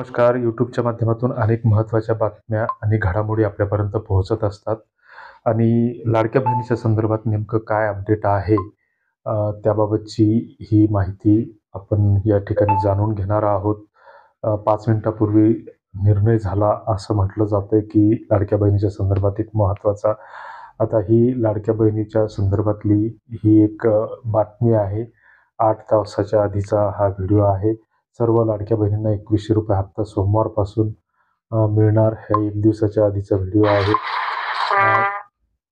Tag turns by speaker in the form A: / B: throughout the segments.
A: नमस्कार. YouTubeच्या माध्यमातून अनेक महत्त्वाच्या बातम्या आणि घडामोडी आपल्यापर्यंत पोहोचत असतात आणि लाडक्या बहिणीच्या संदर्भात नेमकं काय अपडेट आहे त्याबाबतची ही माहिती आपण या ठिकाणी जाणून घेणार आहोत. 5 मिनिटापूर्वी निर्णय झाला असं म्हटलं जातंय, की लाडक्या बहिणीच्या संदर्भात एक महत्त्वाचा. आता ही लाडक्या बहिणीच्या संदर्भातली ही एक बातमी आहे. 8 तासाच्या आधीचा हा व्हिडिओ आहे. सर्व लाडक्या बहिणींना ₹2100 हप्ता सोमवारपासून मिळणार. हा 1 दिवसाच्या आधीचा व्हिडिओ आहे.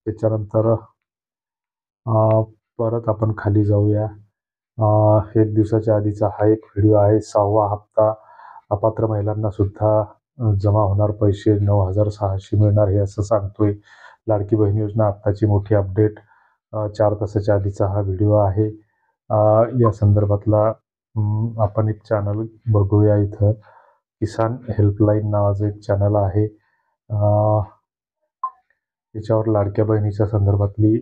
A: त्याच्यानंतर परत आपण खाली जाऊया. 1 दिवसाच्या आधीचा हा एक व्हिडिओ आहे. 6वा हप्ता अपात्र महिलांना सुद्धा जमा होणार पैसे 9,600 मिळणार हे असं सांगतोय. लाडकी बहीण योजना आत्ताची मोठी अपडेट. 4 तासाच्या आधीचा हा व्हिडिओ आहे. या संदर्भातला आपण एक चॅनल बघूया इथं. किसान हेल्पलाईन नावाचं एक चॅनल आहे. त्याच्यावर लाडक्या बहिणीच्या संदर्भातली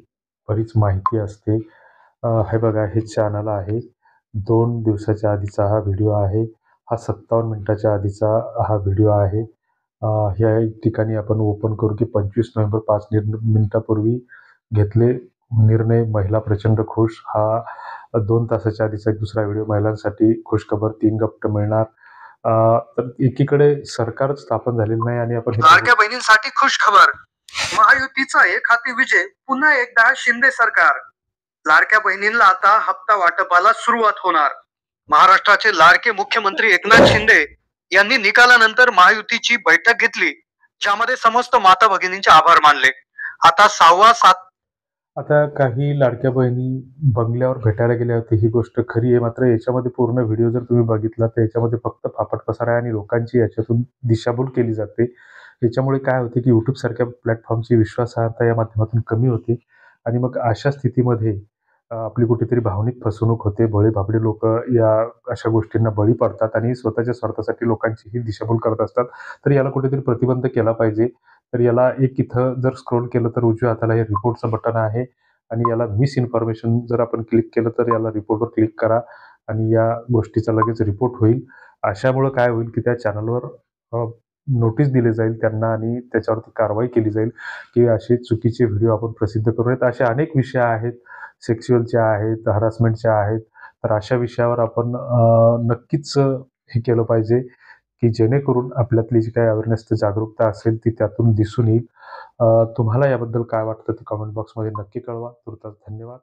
A: बरीच माहिती असते. हे बघा, हे चॅनल आहे. 2 दिवसाच्या आधीचा हा व्हिडिओ आहे. हा 57 मिनिटाच्या आधीचा हा व्हिडिओ आहे. ह्या ठिकाणी आपण ओपन करू की 25 नोव्हेंबर 5 मिनिटापूर्वी घेतले निर्णय, महिला प्रचंड खुश. हा 2 तासाच्या आधीचा एक दुसरा व्हिडिओ. महिलांसाठी खुशखबर, 3 गिफ्ट मिळणार. तर एकीकडे सरकारच स्थापन झालेलं नाही आणि आपण
B: लाडक्या बहिणींसाठी खुश खबर. महायुतीचा एक हाती विजय. पुन्हा एकदा शिंदे सरकार. लाडक्या बहिणींना आता हप्ता वाटपाला सुरुवात होणार. महाराष्ट्राचे लाडके मुख्यमंत्री एकनाथ शिंदे यांनी निकालानंतर महायुतीची बैठक घेतली, ज्यामध्ये समस्त माता भगिनींचे आभार मानले. आता 6वा 7
A: आता काही लाडक्या बहिणी बंगल्यावर भेटायला गेल्या होत्या, ही गोष्ट खरी आहे. मात्र याच्यामध्ये पूर्ण व्हिडिओ जर तुम्ही बघितला तर याच्यामध्ये फक्त फापट पसारा आहे आणि लोकांची याच्यातून दिशाभूल केली जाते. याच्यामुळे काय होते की YouTube सारख्या प्लॅटफॉर्मची विश्वासार्हता या माध्यमातून कमी होते आणि मग अशा स्थितीमध्ये आपली कुठेतरी भावनिक फसवणूक होते. भोळे-भाबडे लोकं या अशा गोष्टींना बळी पडतात आणि स्वतःच्या स्वार्थासाठी लोकांची ही दिशाभूल करत असतात. तर याला कुठेतरी प्रतिबंध केला पाहिजे. तर याला एक इथं जर स्क्रोल केलं तर उजव्या हाताला हे रिपोर्टचं बटन आहे आणि याला मिस इन्फॉर्मेशन जर आपण क्लिक केलं तर याला रिपोर्टवर क्लिक करा आणि या गोष्टीचा लगेच रिपोर्ट होईल. अशामुळं काय होईल की त्या चॅनलवर नोटीस दिली जाईल त्यांना आणि त्याच्यावरती कारवाई केली जाईल की असे चुकीचे व्हिडिओ आपण प्रसिद्ध करू नयेत. असे अनेक विषय आहेत, सेक्शुअलच्या आहेत, हरासमेंटच्या आहेत. तर अशा विषयावर आपण नक्कीच हे केलं पाहिजे की जेणेकरून आपल्यातली जी काही अवेअरनेस जागरूकता असेल ती त्यातून दिसून येईल. तुम्हाला याबद्दल काय वाटतं ते कमेंट बॉक्समध्ये नक्की कळवा. तुर्तास धन्यवाद.